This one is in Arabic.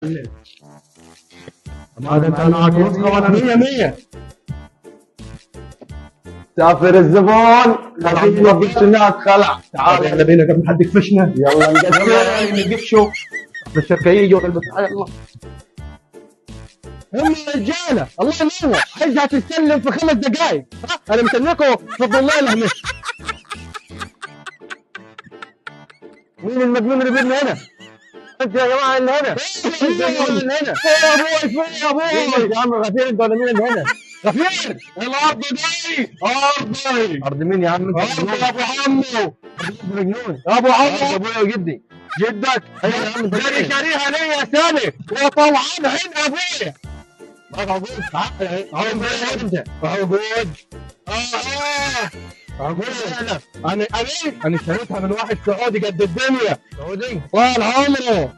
هذا انت معك نسخه وانا 100. سافر الزبون لكن ما فيش الناس خلع. تعال احنا بينا قبل حد يكفشنا. يلا نقدر نقفشوا الشركه يجي وقلب يلا هم رجاله الله ينور حاجة هتستلم في 5 دقائق. انا مستنيكم في الضلال هنا. مين المجنون اللي بيبني هنا؟ انت يا جماعه اللي هنا. اللي هنا يا ابوي فين يا ابوي يا عم غفير انت ولا مين اللي هنا؟ غفير الارض دي ارضي. ارض مين يا عم؟ ارض يا ابو عمو. مجنون يا ابو عمو. ابويا وجدي. جدك ايوه يا عم جاري شاريها ليا سنه وطلعان هنا ابويا. موجود موجود موجود. انا اشتريتها من واحد سعودي قد الدنيا. سعودي طال عمره.